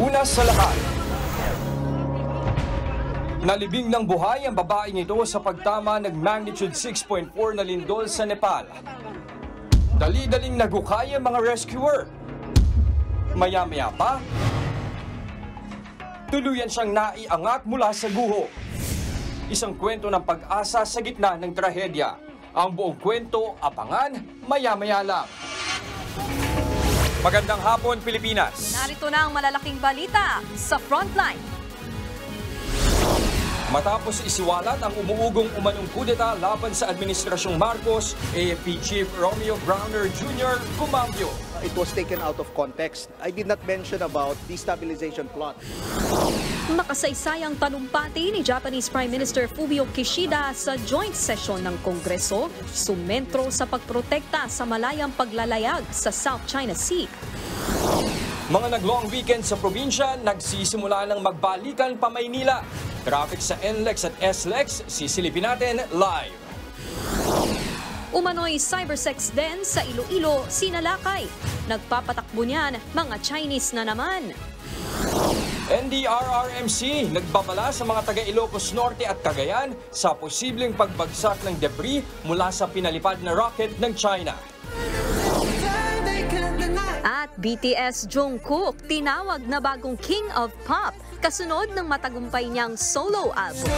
Una sa lahat, nalibing ng buhay ang babaeng ito sa pagtama ng magnitude 6.4 na lindol sa Nepal. Dali-daling nagukay ang mga rescuer. Maya-maya pa, tuluyan siyang naiangat mula sa guho. Isang kwento ng pag-asa sa gitna ng trahedya. Ang buong kwento, abangan, maya-maya lang. Magandang hapon, Pilipinas. Narito na ang malalaking balita sa Frontline. Matapos isiwalat ang umuugong umanong kudeta laban sa Administrasyong Marcos, AFP Chief Romeo Browner Jr. kumambyo. It was taken out of context. I did not mention about destabilization plot. Makasaysayang talumpati ni Japanese Prime Minister Fumio Kishida sa joint session ng Kongreso, sumentro sa pagprotekta sa malayang paglalayag sa South China Sea. Mga nag-long weekend sa probinsya, nagsisimula ng magbalikan pa Maynila. Traffic sa NLEX at SLEX, sisilipin natin live. Umano'y cybersex din sa Iloilo, sinalakay. Nagpapatakbo niyan, mga Chinese na naman. NDRRMC nagbabala sa mga taga Ilocos Norte at Cagayan sa posibleng pagbagsak ng debris mula sa pinalipad na rocket ng China. At BTS Jungkook tinawag na bagong King of Pop kasunod ng matagumpay niyang solo album.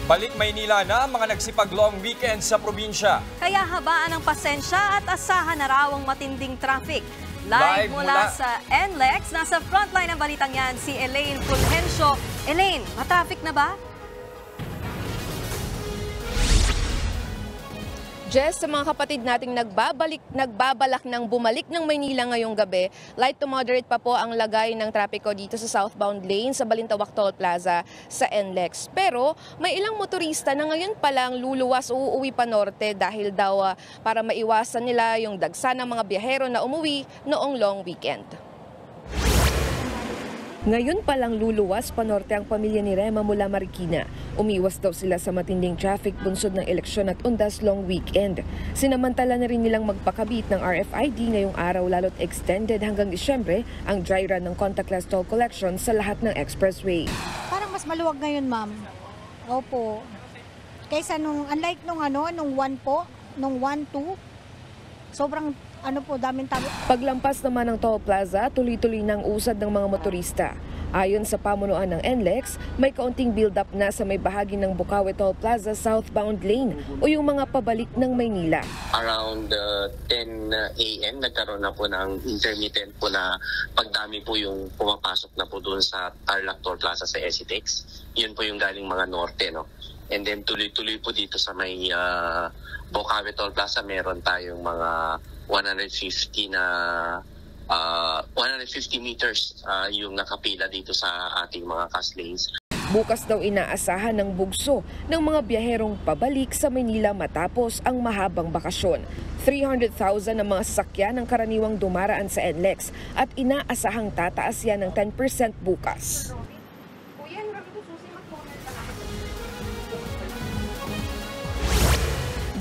Balik Maynila na mga nagsipag-long weekend sa probinsya. Kaya habaan ang pasensya at asahan na raw ang matinding traffic. Live mula sa NLEX, nasa frontline ng balitang yan si Elaine Fulgencio. Elaine, matraffic na ba? Jess, sa mga kapatid nating nagbabalak ng bumalik ng Maynila ngayong gabi, light to moderate pa po ang lagay ng trapiko dito sa southbound lane sa Balintawak Toll Plaza sa NLEX. Pero may ilang motorista na ngayon pa lang luluwas o uuwi pa norte dahil daw para maiwasan nila yung dagsa ng mga biyahero na umuwi noong long weekend. Ngayon palang luluwas pa norte ang pamilya ni Rema mula Marikina. Umiwas daw sila sa matinding traffic bunsod ng eleksyon at undas long weekend. Sinamantala na rin nilang magpakabit ng RFID ngayong araw lalo't extended hanggang Disyembre ang dry run ng contactless toll collection sa lahat ng expressway. Parang mas maluwag ngayon, ma'am. Opo. Kaysa unlike nung 1 po, nung 1-2, sobrang daming tao. Paglampas naman ng toll plaza, tuloy-tuloy ng usad ng mga motorista. Ayon sa pamunuan ng NLEX, may kaunting build-up na sa may bahagi ng Bukawi Toll Plaza southbound lane o yung mga pabalik ng Maynila. Around 10 a.m. nagkaroon na po ng intermittent po na pagdami po yung pumapasok na po doon sa Tarlac Toll Plaza sa SCTEX. Yun po yung galing mga norte, no? And then tuloy-tuloy po dito sa may Bukawi Toll Plaza, meron tayong mga 150 meters yung nakapila dito sa ating mga CAS lanes. Bukas daw inaasahan ng bugso ng mga biyaherong pabalik sa Maynila matapos ang mahabang bakasyon. 300,000 ang mga sasakyan ng karaniwang dumaraan sa NLEX at inaasahang tataas yan ng 10% bukas.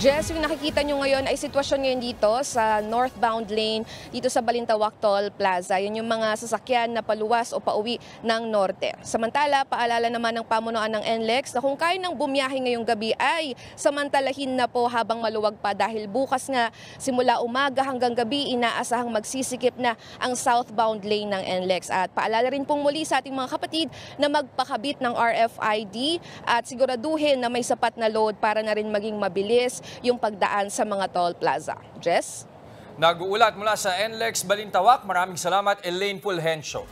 Jess, yung nakikita nyo ngayon ay sitwasyon ngayon dito sa northbound lane dito sa Balintawak Toll Plaza. Yan yung mga sasakyan na paluwas o pauwi ng norte. Samantala, paalala naman ng pamunuan ng NLEX na kung kaya nang bumiyahe ngayong gabi ay samantalahin na po habang maluwag pa dahil bukas nga simula umaga hanggang gabi inaasahang magsisikip na ang southbound lane ng NLEX. At paalala rin pong muli sa ating mga kapatid na magpakabit ng RFID at siguraduhin na may sapat na load para na rin maging mabilis yung pagdaan sa mga toll plaza. Jess? Nag-uulat mula sa NLEX Balintawak. Maraming salamat, Elaine Fulgencio.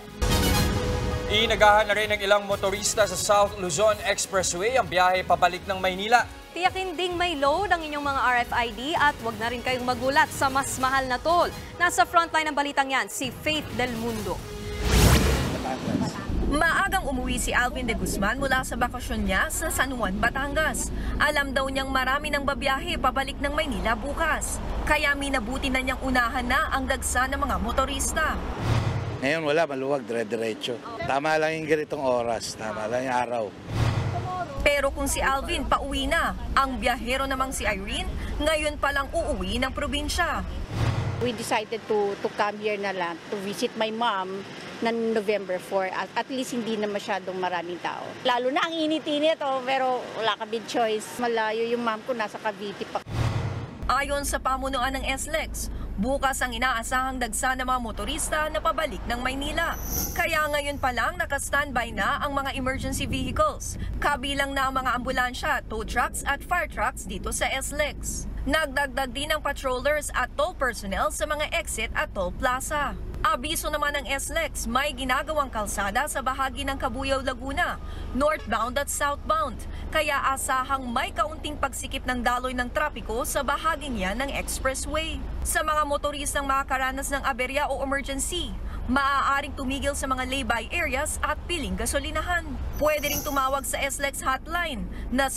Inagahan na rin ng ilang motorista sa South Luzon Expressway ang biyahe pabalik ng Maynila. Tiyakin ding may load ang inyong mga RFID at huwag na rin kayong magulat sa mas mahal na toll. Nasa frontline ng balitang yan, si Faith Del Mundo. Maagang umuwi si Alvin de Guzman mula sa bakasyon niya sa San Juan, Batangas. Alam daw niyang marami ng babiyahe pabalik ng Maynila bukas. Kaya minabuti na niyang unahan na ang dagsa ng mga motorista. Ngayon wala, maluwag, dire-diretso. Tama lang yung ganitong oras, tama lang yung araw. Pero kung si Alvin pauwi na, ang biyahero namang si Irene ngayon palang uuwi ng probinsya. We decided to come here na lang to visit my mom ng November 4 at least hindi na masyadong maraming tao. Lalo na ang init-init pero wala kaming choice. Malayo yung mom ko, nasa Cavite pa. Ayon sa pamunuan ng SLEX, bukas ang inaasahang dagsa ng mga motorista na pabalik ng Maynila. Kaya ngayon pa lang naka-standby na ang mga emergency vehicles, kabilang na ang mga ambulansya, tow trucks at fire trucks dito sa SLEX. Nagdagdag din ang patrollers at toll personnel sa mga exit at toll plaza. Abiso naman ng SLEX, may ginagawang kalsada sa bahagi ng Cabuyao, Laguna, northbound at southbound. Kaya asahang may kaunting pagsikip ng daloy ng trapiko sa bahaging yan ng expressway. Sa mga motoristang makakaranas ng aberya o emergency, maaaring tumigil sa mga lay-by areas at piling gasolinahan. Pwede ring tumawag sa SLEX hotline na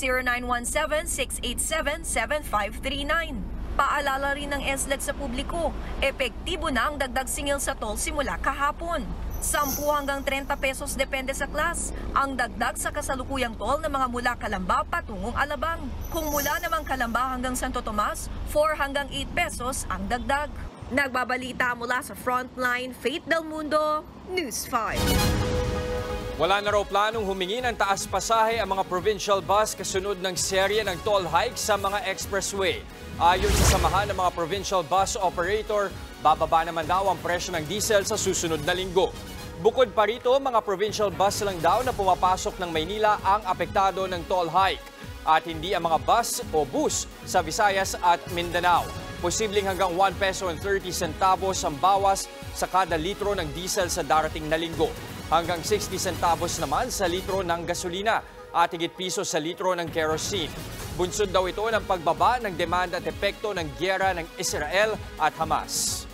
0917-687-7539. Paalala rin ng SLEX sa publiko, epektibo na ang dagdag singil sa toll simula kahapon. 10 hanggang 30 pesos depende sa class ang dagdag sa kasalukuyang toll ng mga mula Calamba patungong Alabang. Kung mula namang Calamba hanggang Santo Tomas, 4 hanggang 8 pesos ang dagdag. Nagbabalita mula sa Frontline, Faith Del Mundo, News 5. Wala na raw planong humingi ng taas pasahe ang mga provincial bus kasunod ng serye ng toll hike sa mga expressway. Ayon sa samahan ng mga provincial bus operator, bababa naman daw ang presyo ng diesel sa susunod na linggo. Bukod pa rito, mga provincial bus lang daw na pumapasok ng Maynila ang apektado ng toll hike at hindi ang mga bus o bus sa Visayas at Mindanao. Posibleng hanggang 1 peso and 30 centavos ang bawas sa kada litro ng diesel sa darating na linggo. Hanggang 60 centavos naman sa litro ng gasolina at higit piso sa litro ng kerosene. Bunsod daw ito ng pagbaba ng demanda at epekto ng giyera ng Israel at Hamas.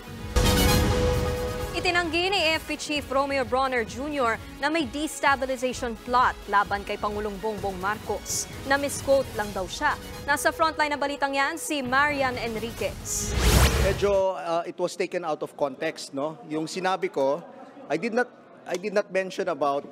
Itinanggi ni AFP Chief Romeo Brawner Jr. na may destabilization plot laban kay Pangulong Bongbong Marcos. Na-misquote lang daw siya. Nasa frontline na balitang yan, si Marian Enriquez. Medyo it was taken out of context, no? Yung sinabi ko, I did not mention about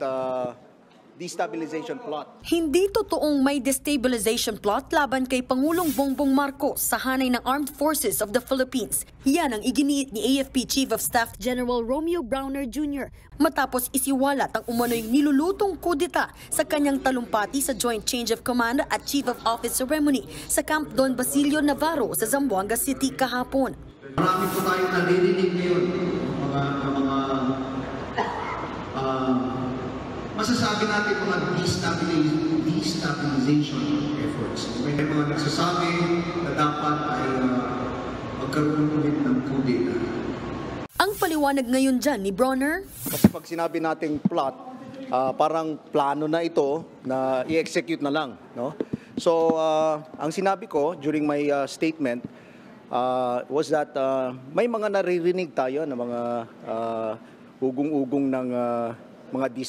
destabilization plot. Hindi totoong may destabilization plot laban kay Pangulong Bongbong Marcos sa hanay ng Armed Forces of the Philippines. Yan ang iginiit ni AFP Chief of Staff General Romeo Brawner Jr. matapos isiwalat ang umano'y nilulutong kudeta sa kanyang talumpati sa Joint Change of Command at Chief of Office Ceremony sa Camp Don Basilio Navarro sa Zamboanga City kahapon. Marami po tayong naririnig ngayon masasabi natin mga destabilization efforts. May mga nagsasabi na dapat ay magkaroon ulit ng kudeta. Ang paliwanag ngayon dyan ni Brawner? Kasi pag sinabi nating plot, parang plano na ito na i-execute na lang. No? So, ang sinabi ko during my statement was that may mga naririnig tayo na mga ugong-ugong ng mga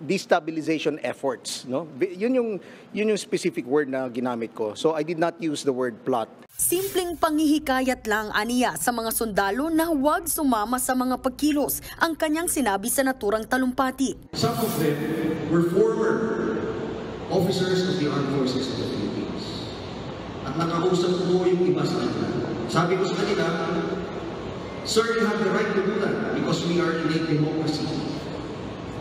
destabilization efforts, no? Yun yung specific word na ginamit ko. So I did not use the word plot. Simpleng panghihikayat lang aniya sa mga sundalo na huwag sumama sa mga pagkilos ang kanyang sinabi sa naturang talumpati. Some of them were former officers of the Armed Forces of the Philippines. At nakausap ko yung iba sa kanila. Sabi ko sa kanila, sir, you have the right to do that because we are in a democracy.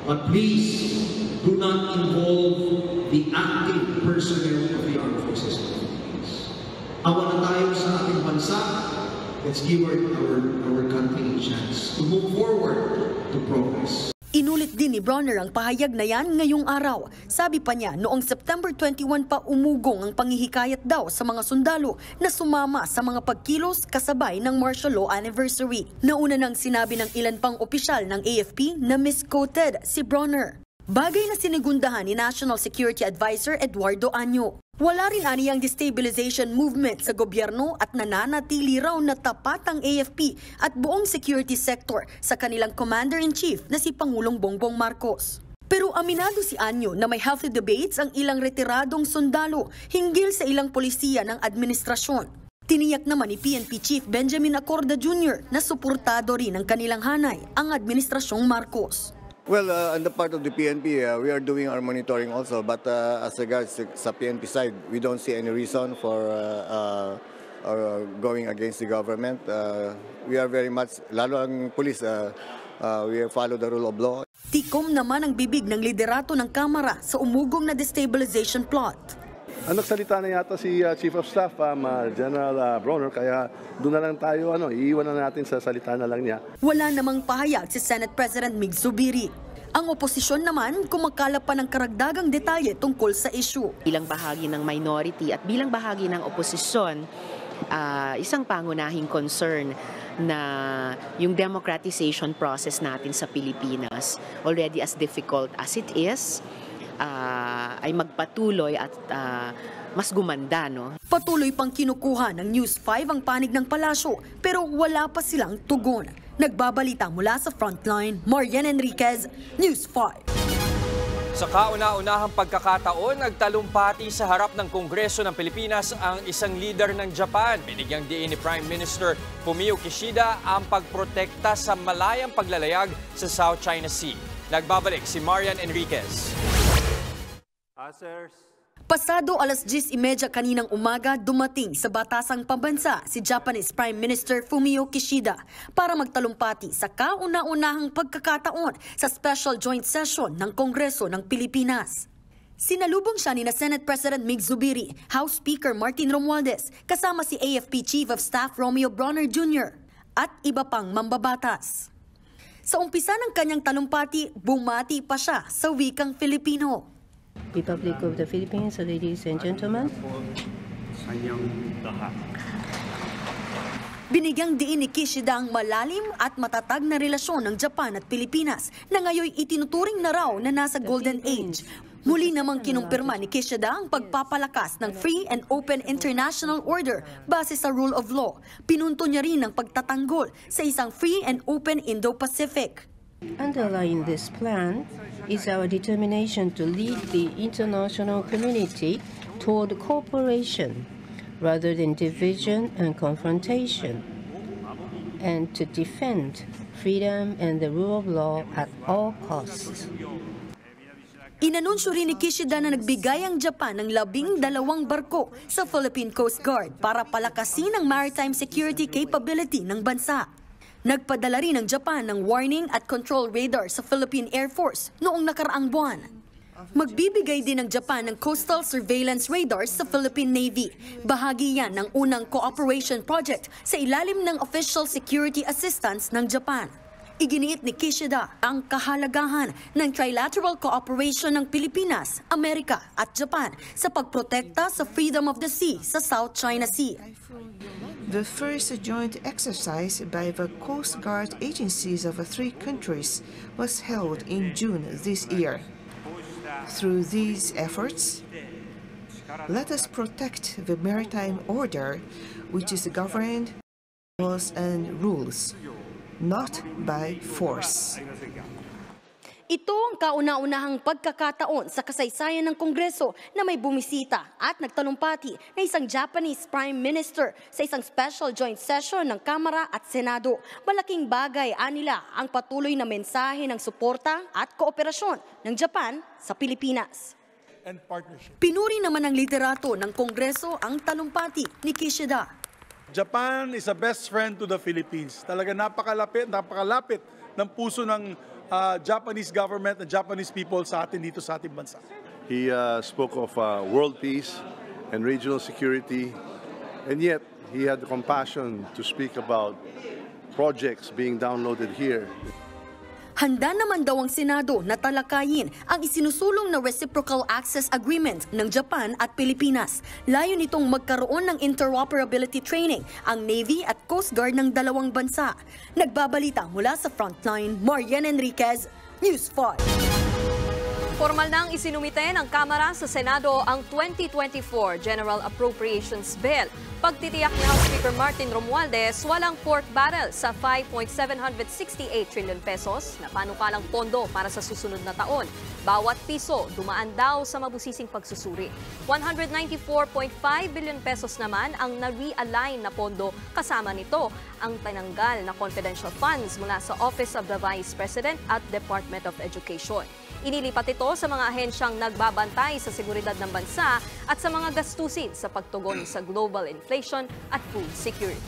But please, do not involve the active personnel of the Armed Forces of the Philippines. Awa na tayo sa ating bansa. Let's give our country a chance to move forward to progress. Inulit din ni Brawner ang pahayag na yan ngayong araw. Sabi pa niya, noong September 21 pa umugong ang panghihikayat daw sa mga sundalo na sumama sa mga pagkilos kasabay ng martial law anniversary. Nauna nang sinabi ng ilan pang opisyal ng AFP na misquoted si Brawner. Bagay na sinigundahan ni National Security Advisor Eduardo Año. Wala rin aniyang destabilization movement sa gobyerno at nananatili raw na tapat ang AFP at buong security sector sa kanilang Commander-in-Chief na si Pangulong Bongbong Marcos. Pero aminado si Anyo na may healthy debates ang ilang retiradong sundalo hinggil sa ilang polisiya ng administrasyon. Tiniyak naman ni PNP Chief Benjamin Acorda Jr. na suportado rin ng kanilang hanay ang administrasyong Marcos. Well, on the part of the PNP, we are doing our monitoring also. But as regards sa PNP side, we don't see any reason for going against the government. We are very much, lalo ang police, we follow the rule of law. Tikom naman ang bibig ng liderato ng Kamara sa umugong na destabilization plot. Nagsalita na yata si Chief of Staff, General Bronner, kaya doon na lang tayo, iiwan na natin sa salita na lang niya. Wala namang pahayag si Senate President Mig Zubiri. Ang oposisyon naman kumakalap pa ng karagdagang detalye tungkol sa issue. Bilang bahagi ng minority at bilang bahagi ng oposisyon, isang pangunahing concern na yung democratization process natin sa Pilipinas, already as difficult as it is, ay magpatuloy at mas gumanda, no? Patuloy pang kinukuha ng News 5 ang panig ng palasyo pero wala pa silang tugon. Nagbabalita mula sa Frontline, Marian Enriquez, News 5. Sa kauna-unahang pagkakataon, nagtalumpati sa harap ng Kongreso ng Pilipinas ang isang leader ng Japan. Binigyang diin ni Prime Minister Fumio Kishida ang pagprotekta sa malayang paglalayag sa South China Sea. Nagbabalik si Marian Enriquez. Pasado 10:30 kaninang umaga, dumating sa batasang pambansa si Japanese Prime Minister Fumio Kishida para magtalumpati sa kauna-unahang pagkakataon sa Special Joint Session ng Kongreso ng Pilipinas. Sinalubong siya ni Senate President Mig Zubiri, House Speaker Martin Romualdez, kasama si AFP Chief of Staff Romeo Bronner Jr. at iba pang mambabatas. Sa umpisa ng kanyang talumpati, bumati pa siya sa wikang Filipino. Republic of the Philippines, ladies and gentlemen. Binigyang diin ni Kishida ang malalim at matatag na relasyon ng Japan at Pilipinas na ngayon itinuturing na raw na nasa Golden Age. Muli namang kinumpirma ni Kishida ang pagpapalakas ng free and open international order base sa rule of law. Pinunto niya rin ang pagtatanggol sa isang free and open Indo-Pacific. Underlying this plan is our determination to lead the international community toward cooperation rather than division and confrontation, and to defend freedom and the rule of law at all costs. Inanunsyo rin ni Kishida na nagbigay ang Japan ng 12 barko sa Philippine Coast Guard para palakasin ang maritime security capability ng bansa. Nagpadala rin ng Japan ng warning at control radar sa Philippine Air Force noong nakaraang buwan. Magbibigay din ng Japan ng coastal surveillance radars sa Philippine Navy. Bahagi yan ng unang cooperation project sa ilalim ng Official Security Assistance ng Japan. Iginiit ni Kishida ang kahalagahan ng trilateral cooperation ng Pilipinas, Amerika at Japan sa pagprotekta sa freedom of the sea sa South China Sea. The first joint exercise by the Coast Guard agencies of the three countries was held in June this year. Through these efforts, let us protect the maritime order, which is governed by laws and rules, not by force. Ito ang kauna-unahang pagkakataon sa kasaysayan ng Kongreso na may bumisita at nagtalumpati na isang Japanese Prime Minister sa isang special joint session ng Kamara at Senado. Malaking bagay anila ang patuloy na mensahe ng suporta at kooperasyon ng Japan sa Pilipinas. Pinuri naman ng liderato ng Kongreso ang talumpati ni Kishida. Japan is a best friend to the Philippines. Talaga napakalapit ng puso ng Japanese government and Japanese people sa atin dito sa ating bansa. He spoke of world peace and regional security, and yet he had the compassion to speak about projects being downloaded here. Handa naman daw ang Senado na talakayin ang isinusulong na Reciprocal Access Agreement ng Japan at Pilipinas. Layo nitong magkaroon ng interoperability training ang Navy at Coast Guard ng dalawang bansa. Nagbabalita mula sa Frontline, Marian Enriquez, News 5. Formal nang isinumite ng Kamara sa Senado ang 2024 General Appropriations Bill. Pagtitiyak ni House Speaker Martin Romualdez, walang pork barrel sa 5.768 trillion pesos na panukalang pondo para sa susunod na taon. Bawat piso dumaan daw sa mabusising pagsusuri. 194.5 billion pesos naman ang na-realign na pondo. Kasama nito ang tinanggal na confidential funds mula sa Office of the Vice President at Department of Education. Inilipat ito sa mga ahensyang nagbabantay sa seguridad ng bansa at sa mga gastusin sa pagtugon sa global inflation at food security.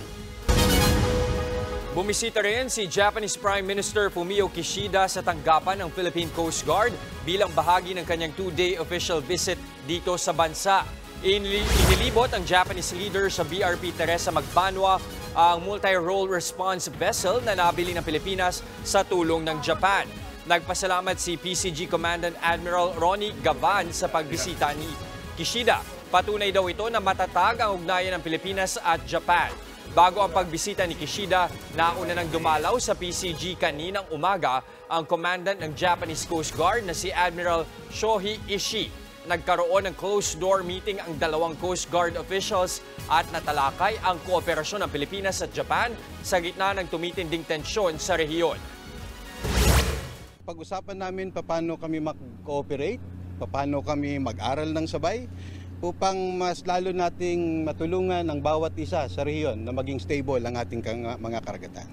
Bumisita rin si Japanese Prime Minister Fumio Kishida sa tanggapan ng Philippine Coast Guard bilang bahagi ng kanyang 2-day official visit dito sa bansa. Inilibot ang Japanese leader sa BRP Teresa Magbanwa ang multi-role response vessel na nabili ng Pilipinas sa tulong ng Japan. Nagpasalamat si PCG Commandant Admiral Ronnie Gavan sa pagbisita ni Kishida. Patunay daw ito na matatag ang ugnayan ng Pilipinas at Japan. Bago ang pagbisita ni Kishida, nauna nang dumalaw sa PCG kaninang umaga ang Commandant ng Japanese Coast Guard na si Admiral Shohei Ishii. Nagkaroon ng closed-door meeting ang dalawang Coast Guard officials at natalakay ang kooperasyon ng Pilipinas at Japan sa gitna ng tumitinding tensyon sa rehiyon. Pag-usapan namin paano kami mag-cooperate, paano kami mag-aral ng sabay upang mas lalo nating matulungan ang bawat isa sa rehiyon na maging stable ang ating mga karagatan.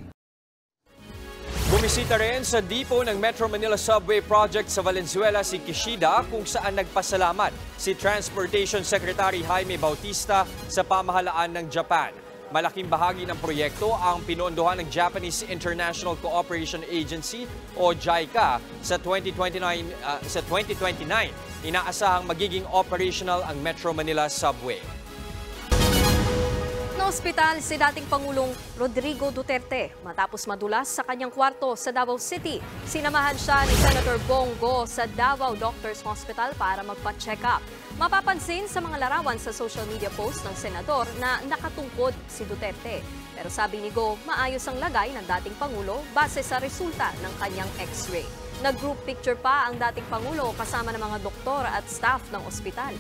Bumisita rin sa depo ng Metro Manila Subway Project sa Valenzuela si Kishida kung saan nagpasalamat si Transportation Secretary Jaime Bautista sa pamahalaan ng Japan. Malaking bahagi ng proyekto ang pinondohan ng Japanese International Cooperation Agency o JICA sa 2029. Inaasahang magiging operational ang Metro Manila Subway. Na-ospital si dating Pangulong Rodrigo Duterte matapos madulas sa kanyang kwarto sa Davao City. Sinamahan siya ni Senator Bongo sa Davao Doctors Hospital para magpa-check up. Mapapansin sa mga larawan sa social media post ng senador na nakatungkod si Duterte. Pero sabi ni Go, maayos ang lagay ng dating Pangulo base sa resulta ng kanyang x-ray. Nag-group picture pa ang dating Pangulo kasama ng mga doktor at staff ng ospital.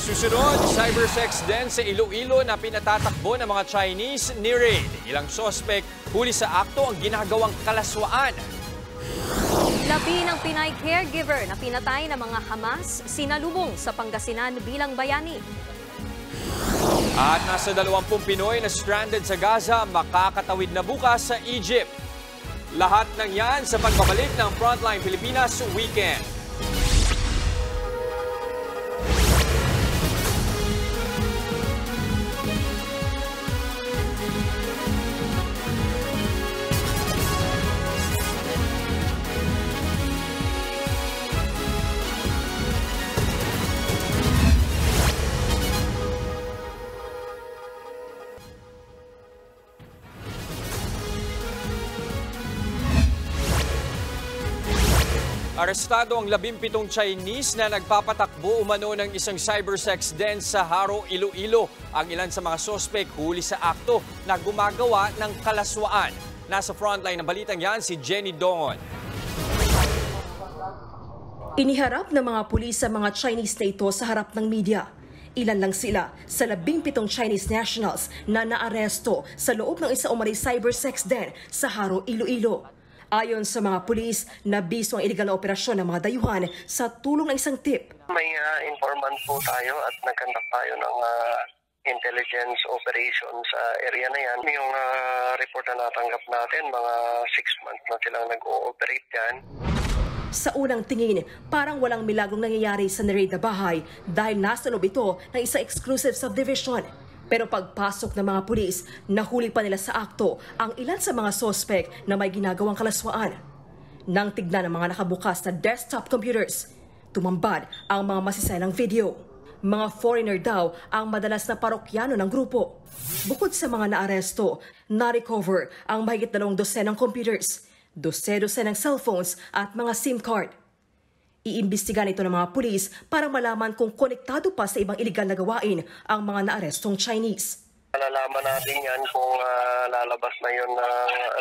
Susunod, cybersex din sa Iloilo na pinatatakbo ng mga Chinese ni Raid. Ilang sospek huli sa akto ang ginagawang kalaswaan. Labi ng Pinay caregiver na pinatay ng mga Hamas, sinalubong sa Pangasinan bilang bayani. At nasa 20 Pinoy na stranded sa Gaza, makakatawid na bukas sa Egypt. Lahat ng yan sa pagbabalik ng Frontline Pilipinas Weekend. Arestado ang 17 Chinese na nagpapatakbo umano ng isang cybersex den sa Haro, Iloilo. Ang ilan sa mga sospek huli sa akto na gumagawa ng kalaswaan. Nasa frontline ng balitang yan si Jenny Dongon. Iniharap ng mga pulis sa mga Chinese na ito sa harap ng media. Ilan lang sila sa 17 Chinese nationals na naaresto sa loob ng isa umanay cybersex den sa Haro, Iloilo. Ayon sa mga pulis, nabiso ang iligal na operasyon ng mga dayuhan sa tulong ng isang tip. May informant po tayo at nagkandak tayo ng intelligence operation sa area na yan. Yung report na natanggap natin, mga 6 months na silang nag-ooperate yan. Sa unang tingin, parang walang milagrong nangyayari sa na-raid na bahay dahil nasa loob ito ng isang exclusive subdivision. Pero pagpasok ng mga pulis, nahuli pa nila sa akto ang ilan sa mga sospek na may ginagawang kalaswaan. Nang tignan ng mga nakabukas na desktop computers, tumambad ang mga masisayang video. Mga foreigner daw ang madalas na parokyano ng grupo. Bukod sa mga naaresto, na-recover ang mahigit 2 dosenang computers, 12 dosenang cellphones at mga SIM card. Iimbestigahan ito ng mga pulis para malaman kung konektado pa sa ibang iligal na gawain ang mga naarestong Chinese. Wala malalaman natin yan kung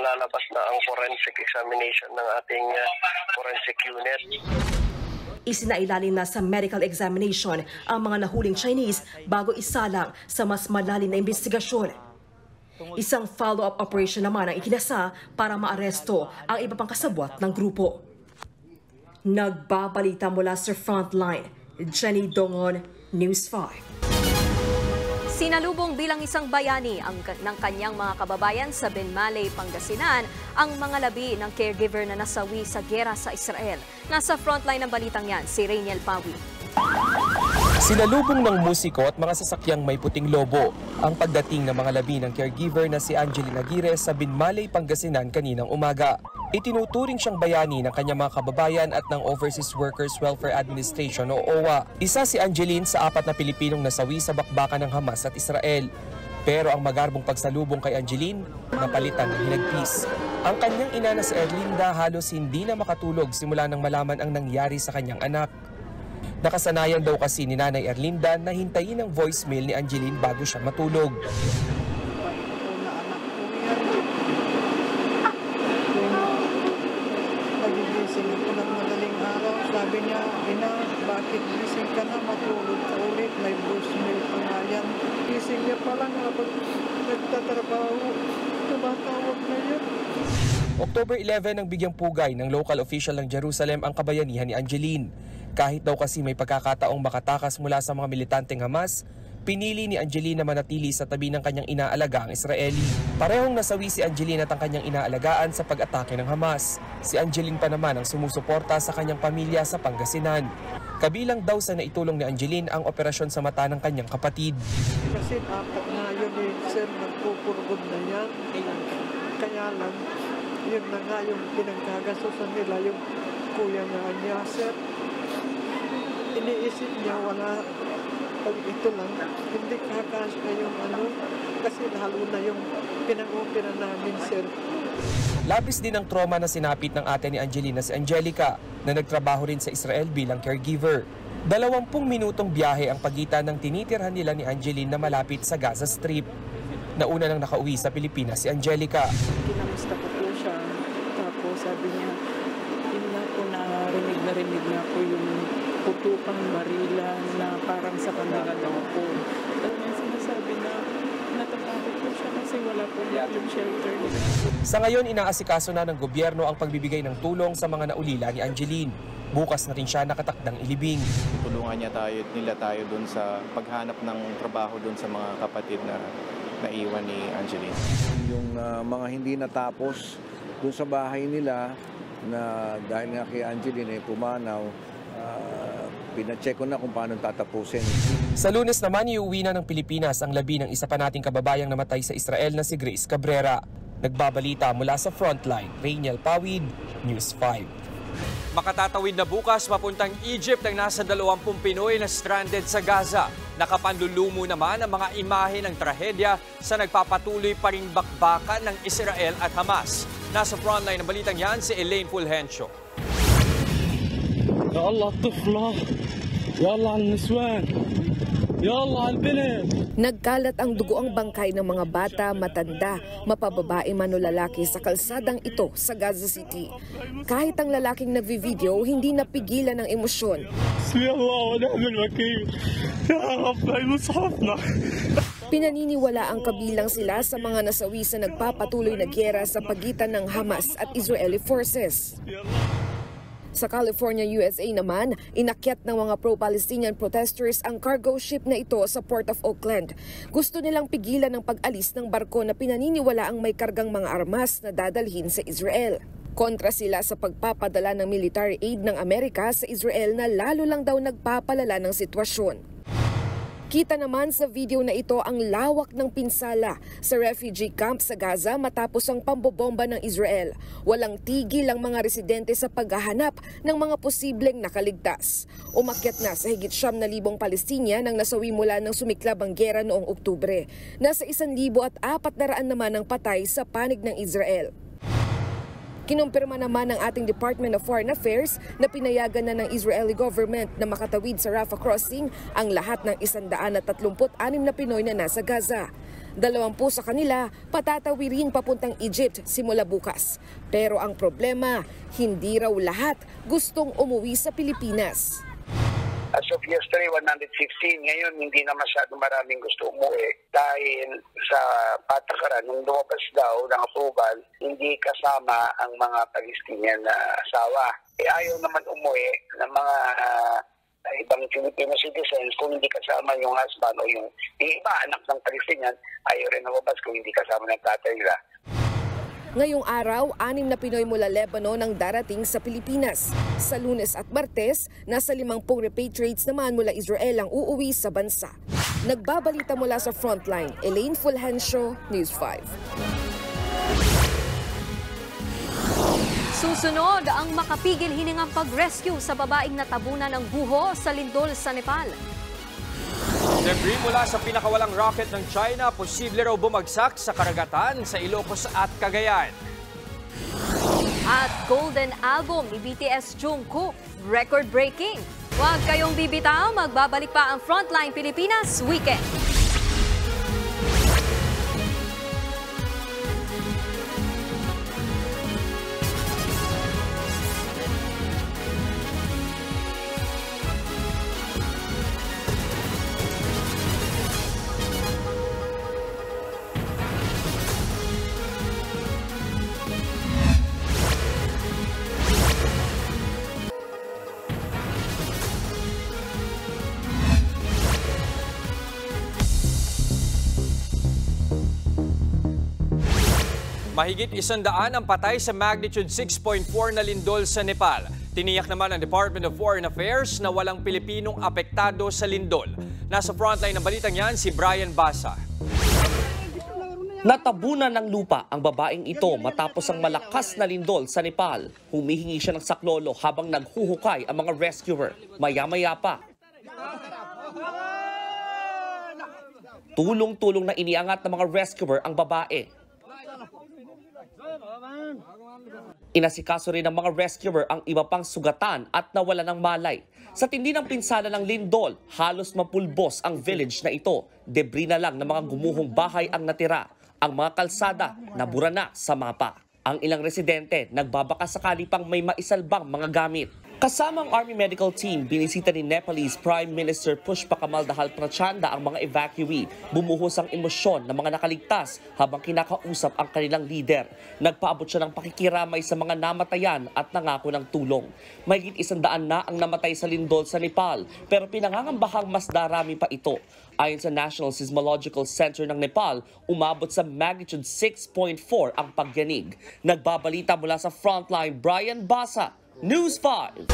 lalabas na ang forensic examination ng ating forensic unit. Isinailalim na sa medical examination ang mga nahuling Chinese bago isalang sa mas malalim na investigasyon. Isang follow-up operation naman ang ikinasa para maaresto ang iba pang kasabwat ng grupo. Nagbabalita mula sa Frontline, Jenny Dongon, News 5. Sinalubong bilang isang bayani ng kanyang mga kababayan sa Benmaley, Pangasinan ang mga labi ng caregiver na nasawi sa giyera sa Israel. Nasa frontline ng balitang yan, si Rainiel Pawi. Sinalubong ng musiko at mga sasakyang may puting lobo ang pagdating ng mga labi ng caregiver na si Angeline Aguirre sa Benmaley, Pangasinan kaninang umaga. Itinuturing siyang bayani ng kanyang mga kababayan at ng Overseas Workers Welfare Administration o OWA. Isa si Angeline sa 4 na Pilipinong nasawi sa bakbakan ng Hamas at Israel. Pero ang magarbong pagsalubong kay Angeline, napalitan ng hinagpis. Ang kanyang ina na si Erlinda halos hindi na makatulog simula nang malaman ang nangyari sa kanyang anak. Nakasanayan daw kasi ni Nanay Erlinda na hintayin ang voicemail ni Angeline bago siya matulog. Nagigising ako ng madaling araw. Sabi niya, Ina, bakit gising ka na? Matulog ka ulit. May voicemail pa nga yan. Gising niya pa lang habang nagtatrabaho. Tumatawag na yan. October 11 ang bigyang pugay ng local official ng Jerusalem ang kabayanihan ni Angeline. Kahit daw kasi may pagkakataong makatakas mula sa mga militanteng Hamas, pinili ni Angeline na manatili sa tabi ng kanyang inaalaga ang Israeli. Parehong nasawi si Angeline at ang kanyang inaalagaan sa pag-atake ng Hamas. Si Angeline pa naman ang sumusuporta sa kanyang pamilya sa Pangasinan. Kabilang daw sa naitulong ni Angeline ang operasyon sa mata ng kanyang kapatid. Kasi 4 na yun sir, nagpupurgod na yan. Kaya lang, yun na nga yung pinagkagasusan nila, yung kuya niya, sir. Iniisip niya wala, pag ito lang, hindi kakasya yung kasi lalo na yung pinag-opera namin, sir. Labis din ang trauma na sinapit ng ate ni Angeline na si Angelica na nagtrabaho rin sa Israel bilang caregiver. 20 minutong biyahe ang pagitan ng tinitirhan nila ni Angeline na malapit sa Gaza Strip. Nauna nang nakauwi sa Pilipinas si Angelica. Kinamusta ko po siya, tapos sabi niya, hindi na po narinig na po yung putupang barila na parang sa kanila daw po. Talagang sinasabi na natatakot po siya kasi wala po yung shelter. Sa ngayon, inaasikaso na ng gobyerno ang pagbibigay ng tulong sa mga naulila ni Angeline. Bukas na rin siya nakatakdang ilibing. Tulungan nila tayo dun sa paghanap ng trabaho dun sa mga kapatid na naiwan ni Angeline. Yung mga hindi natapos dun sa bahay nila na dahil nga kay Angeline pumanaw, pinacheck ko na kung paano tatapusin. Sa Lunes naman, iuwi na ng Pilipinas ang labi ng isa pa nating kababayang namatay sa Israel na si Grace Cabrera. Nagbabalita mula sa Frontline, Rainiel Pawid, News 5. Makatatawid na bukas papuntang Egypt ang nasa 20 Pinoy na stranded sa Gaza. Nakapanlulumo naman ang mga imahe ng trahedya sa nagpapatuloy pa ring bakbakan ng Israel at Hamas. Nasa Frontline ng balitang yan si Elaine Fulgencio. يا الله الطفلة يا الله على النسوان يا الله على البنات. Nagkalat ang dugo ang bangkay ng mga bata, matanda, mapababae man o lalaki sa kalsadang ito sa Gaza City. Kahit ang lalaking nagvi-video, hindi napigilan ng emosyon. Pinaniniwala ang kabilang sila sa mga nasawi sa nagpapatuloy na giyera sa pagitan ng Hamas at Israeli forces. Sa California, USA naman, inakyat ng mga pro-Palestinian protesters ang cargo ship na ito sa Port of Oakland. Gusto nilang pigilan ang pag-alis ng barko na pinaniniwala ang may kargang mga armas na dadalhin sa Israel. Kontra sila sa pagpapadala ng military aid ng Amerika sa Israel na lalo lang daw nagpapalala ng sitwasyon. Kita naman sa video na ito ang lawak ng pinsala sa refugee camp sa Gaza matapos ang pambobomba ng Israel. Walang tigil ang mga residente sa paghahanap ng mga posibleng nakaligtas. Umakyat na sa higit 9,000 Palestinian ang nasawi mula ng sumiklab ang giyera noong Oktubre. Nasa 1,400 naman ang patay sa panig ng Israel. Kinumpirma naman ng ating Department of Foreign Affairs na pinayagan na ng Israeli government na makatawid sa Rafah crossing ang lahat ng 136 na Pinoy na nasa Gaza. 20 sa kanila patatawirin papuntang Egypt simula bukas. Pero ang problema, hindi raw lahat gustong umuwi sa Pilipinas. As of yesterday, 115. Ngayon, hindi na masyado maraming gusto umuwi dahil sa patakaran, nung lumabas daw ng approval, hindi kasama ang mga Palestinian na asawa. Ayaw naman umuwi ng mga ibang Filipino citizens kung hindi kasama yung husband o yung iba anak ng Palestinian, ayaw rin lumabas kung hindi kasama ng tatay nila. Ngayong araw, 6 na Pinoy mula Lebanon ang darating sa Pilipinas. Sa Lunes at Martes, nasa 50 repatriates naman mula Israel ang uuwi sa bansa. Nagbabalita mula sa Frontline, Elaine Fulgencio, News 5. Susunod ang makapigil hiningang pag-rescue sa babaeng natabunan ng buho sa lindol sa Nepal. Debris mula sa pinakawalang rocket ng China, posible raw bumagsak sa karagatan sa Ilocos at Cagayan. At Golden Album ni BTS Jungkook, record-breaking. Huwag kayong bibitaw, magbabalik pa ang Frontline Pilipinas Weekend. Mahigit 100 ang patay sa magnitude 6.4 na lindol sa Nepal. Tiniyak naman ng Department of Foreign Affairs na walang Pilipinong apektado sa lindol. Nasa frontline ng balitang yan si Brian Basa. Natabunan ng lupa ang babaeng ito matapos ang malakas na lindol sa Nepal. Humihingi siya ng saklolo habang naghuhukay ang mga rescuer. Maya-maya pa, tulong-tulong na iniangat ng mga rescuer ang babae. Inasikaso rin ng mga rescuer ang iba pang sugatan at nawala ng malay. Sa tindi ng pinsala ng lindol, halos mapulbos ang village na ito. Debris na lang ng mga gumuhong bahay ang natira. Ang mga kalsada nabura na sa mapa. Ang ilang residente nagbabaka sakali pang may maisalbang mga gamit. Kasama ang Army Medical Team, binisita ni Nepalese Prime Minister Pushpa Kamal Dahal Prachanda ang mga evacuee. Bumuhos ang emosyon ng mga nakaligtas habang kinakausap ang kanilang leader. Nagpaabot siya ng pakikiramay sa mga namatayan at nangako ng tulong. Mahigit 100 na ang namatay sa lindol sa Nepal, pero pinangangambahang mas darami pa ito. Ayon sa National Seismological Center ng Nepal, umabot sa magnitude 6.4 ang pagyanig. Nagbabalita mula sa Frontline, Brian Basa, News 5.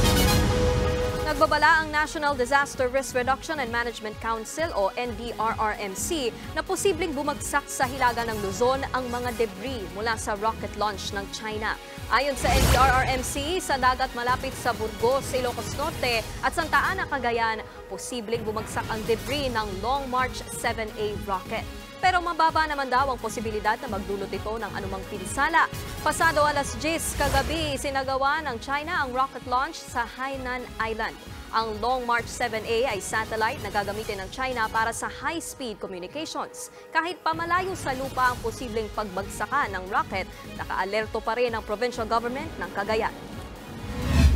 Nagbabala ang National Disaster Risk Reduction and Management Council o NDRRMC na posibleng bumagsak sa hilaga ng Luzon ang mga debris mula sa rocket launch ng China. Ayon sa NDRRMC, sa dagat malapit sa Burgos, Ilocos Norte at Santa Ana, Cagayan, posibleng bumagsak ang debris ng Long March 7A rocket. Pero mababa naman daw ang posibilidad na magdulot ito ng anumang pinsala. Pasado alas 10 kagabi, sinagawa ng China ang rocket launch sa Hainan Island. Ang Long March 7A ay satellite na gagamitin ng China para sa high-speed communications. Kahit pamalayo sa lupa ang posibleng pagbagsakan ng rocket, naka-alerto pa rin ang provincial government ng Cagayan.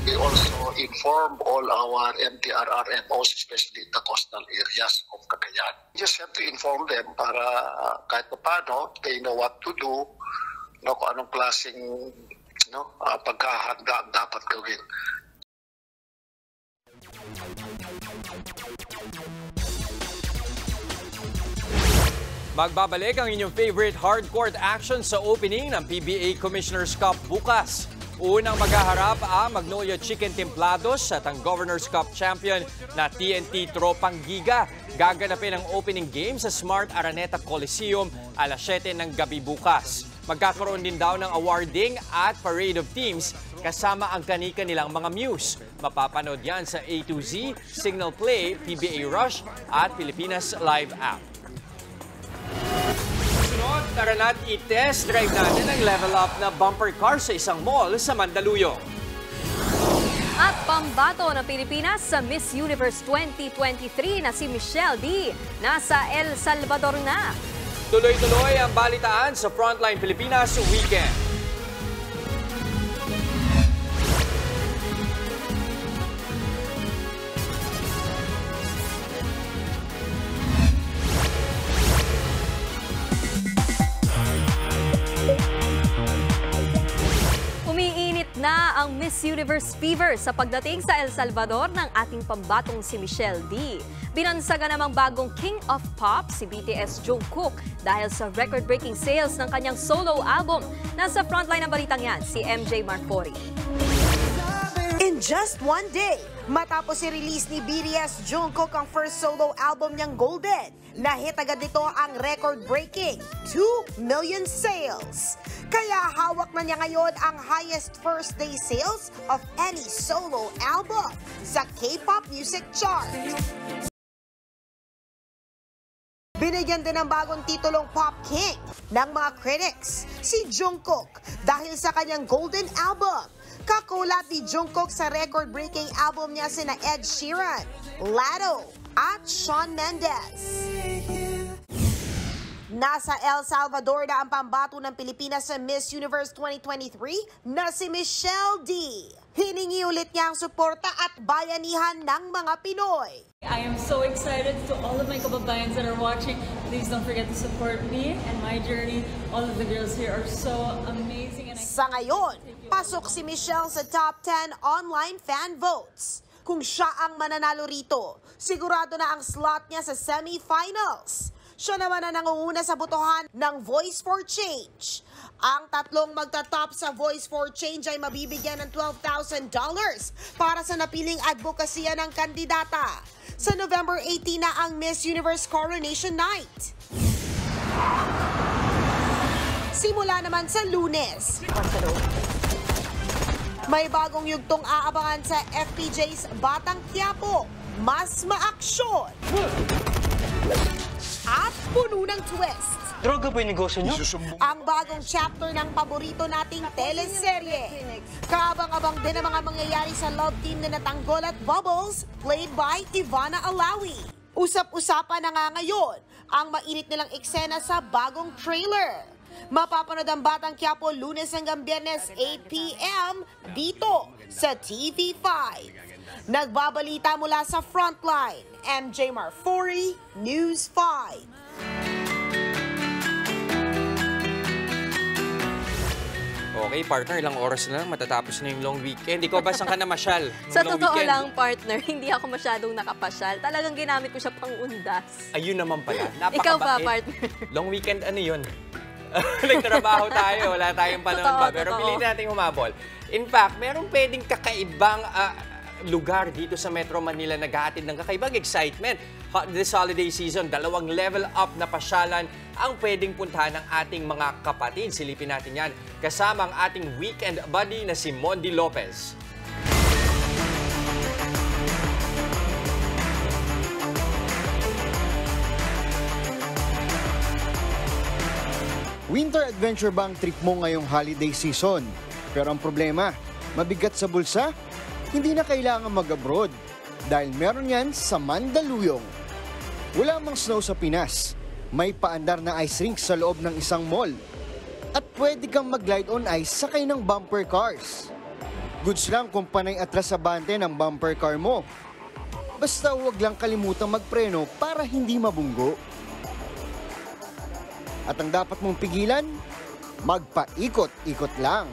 We also inform all our MDRRMOs, especially in the coastal areas of Cagayan. You just have to inform them para kahit paano, they know what to do, kung anong klaseng pagkahanda ang dapat gawin. Magbabalik ang inyong favorite hardcourt action sa opening ng PBA Commissioner's Cup bukas. Unang maghaharap ang Magnolia Chicken Templados at ang Governor's Cup champion na TNT Tropang Giga. Gaganapin ang opening game sa Smart Araneta Coliseum alas 7 ng gabi bukas. Magkakaroon din daw ng awarding at parade of teams kasama ang kani-kanilang mga muse. Mapapanood yan sa A to Z, Signal Play, PBA Rush at Pilipinas Live App. Tara na't i-test drive natin ang level up na bumper car sa isang mall sa Mandaluyong. At pambato ng Pilipinas sa Miss Universe 2023 na si Michelle D. Nasa El Salvador na. Tuloy-tuloy ang balitaan sa Frontline Pilipinas Weekend. Umiinit na ang Miss Universe fever sa pagdating sa El Salvador ng ating pambatong si Michelle D. Binansaga namang bagong King of Pop si BTS Jungkook dahil sa record-breaking sales ng kanyang solo album. Nasa frontline ng balitang yan si MJ Marfori. In just one day, matapos i-release ni BTS Jungkook ang first solo album niyang Golden, nahit agad nito ang record-breaking 2 million sales. Kaya hawak na niya ngayon ang highest first-day sales of any solo album sa K-pop music chart. Binigyan din ng bagong titulong Pop King ng mga critics si Jungkook dahil sa kanyang Golden Album. Kakulat ni Jungkook sa record-breaking album niya sina Ed Sheeran, Latto at Shawn Mendes. Nasa El Salvador na ang pambato ng Pilipinas sa Miss Universe 2023 na si Michelle D. Hiningi ulit niya ang suporta at bayanihan ng mga Pinoy. I am so excited to all of my kababayans that are watching. Please don't forget to support me and my journey. All of the girls here are so amazing. And Sa ngayon, pasok si Michelle sa top 10 online fan votes. Kung siya ang mananalo rito, sigurado na ang slot niya sa semi-finals. Siya naman ang nangunguna sa botohan ng Voice for Change. Ang tatlong magtatop sa Voice for Change ay mabibigyan ng $12,000 para sa napiling advokasya ng kandidata. Sa November 18 na ang Miss Universe Coronation Night. Simula naman sa Lunes. May bagong yugtong aabangan sa FPJ's Batang Quiapo. Mas maaksyon at puno ng twist. Droga ba yung negosyo niyo? Ang bagong chapter ng paborito nating teleserye. Kaabang-abang din ang mga mangyayari sa love team na Tanggol at Bubbles, played by Ivana Alawi. Usap-usapan na nga ngayon ang mainit nilang eksena sa bagong trailer. Mapapanood ang Batang Quiapo Lunes hanggang Biyernes 8 p.m. dito sa TV5. Nagbabalita mula sa Frontline, MJ Marfori, News 5. Okay, partner, ilang oras na lang matatapos na yung long weekend. Ikaw ba saan ka namasyal? Sa totoo lang, partner, hindi ako masyadong nakapasyal. Talagang ginamit ko siya pang undas. Ayun naman pala. Ikaw ba, partner? Long weekend, ano yun? Nagtrabaho tayo, wala tayong panahon pa. Pero piliin natin humabol. In fact, meron pwedeng kakaibang lugar dito sa Metro Manila naghahatid ng kakaibang excitement. This holiday season, 2 level up na pasyalan ang pwedeng puntahan ng ating mga kapatid. Silipin natin yan kasama ang ating weekend buddy na si Mondi Lopez. Winter adventure ba ang trip mo ngayong holiday season? Pero ang problema, mabigat sa bulsa? Hindi na kailangan mag-abroad dahil meron yan sa Mandaluyong. Wala mang snow sa Pinas, may paandar na ice rink sa loob ng isang mall. At pwede kang mag-glide on ice sakay ng bumper cars. Goods lang kung panay atras sa bante ng bumper car mo. Basta huwag lang kalimutang magpreno para hindi mabunggo. At ang dapat mong pigilan, magpaikot-ikot lang.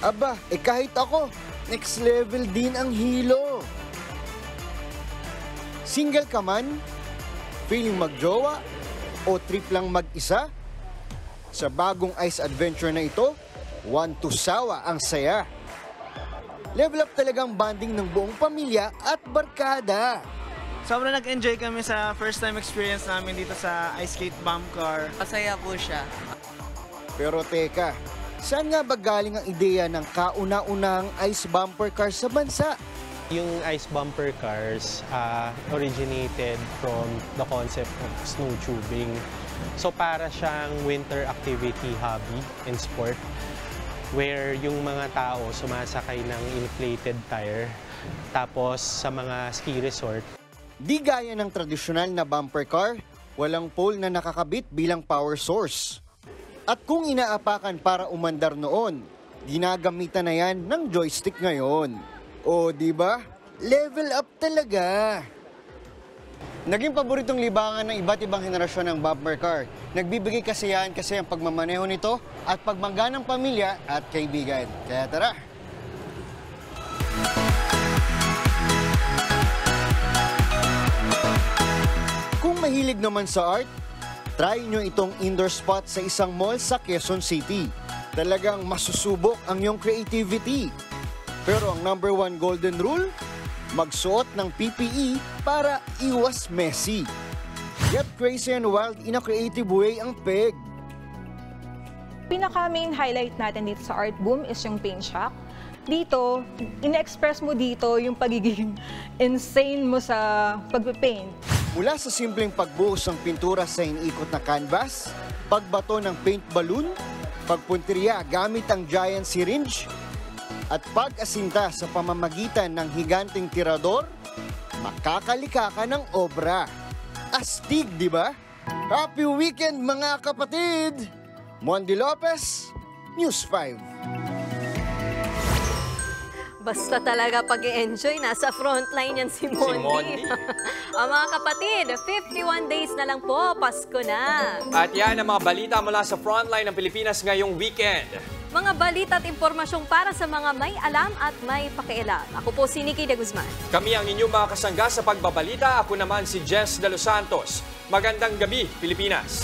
Aba, kahit ako, next level din ang hilo. Single ka man, feeling magjowa, o trip lang mag-isa? Sa bagong ice adventure na ito, one to sawa ang saya. Level up talagang bonding ng buong pamilya at barkada. Sobrang nag-enjoy kami sa first time experience namin dito sa ice skate bump car. Masaya po siya. Pero teka, saan nga ba galing ang ideya ng kauna-unahang ice bumper car sa bansa? Yung ice bumper cars originated from the concept of snow tubing. So para siyang winter activity hobby and sport where yung mga tao sumasakay ng inflated tire tapos sa mga ski resort. Di gaya ng tradisyonal na bumper car, walang pole na nakakabit bilang power source. At kung inaapakan para umandar noon, ginagamitan na yan ng joystick ngayon. O di ba? Level up talaga. Naging paboritong libangan ng iba't ibang henerasyon ng bumper car. Nagbibigay kasiyahan kasi ang pagmamaneho nito at pagbangga ng pamilya at kaibigan. Kaya tara! Kung mahilig naman sa art, try nyo itong indoor spot sa isang mall sa Quezon City. Talagang masusubok ang iyong creativity. Pero ang #1 golden rule, magsuot ng PPE para iwas messy. Get crazy and wild in a creative way ang PEG. Pinaka-main highlight natin dito sa Art Boom is yung paint shop. Dito, ine-express mo dito yung pagiging insane mo sa pagpe-paint. Mula sa simpleng pagbuhos ng pintura sa iniikot na canvas, pagbato ng paint balloon, pagpunteriya gamit ang giant syringe, at pag-asinta sa pamamagitan ng higanteng tirador, makakalika ka ng obra. Astig, di ba? Happy weekend mga kapatid! Mondi Lopez, News 5. Basta talaga pag-i-enjoy, nasa frontline yan si Mondi. Ang mga kapatid, 51 days na lang po, Pasko na. At yan ang mga balita mula sa frontline ng Pilipinas ngayong weekend. Mga balita at impormasyong para sa mga may alam at may pakialam. Ako po si Nikki de Guzman. Kami ang inyong mga kasangga sa pagbabalita. Ako naman si Jess De Los Santos. Magandang gabi, Pilipinas.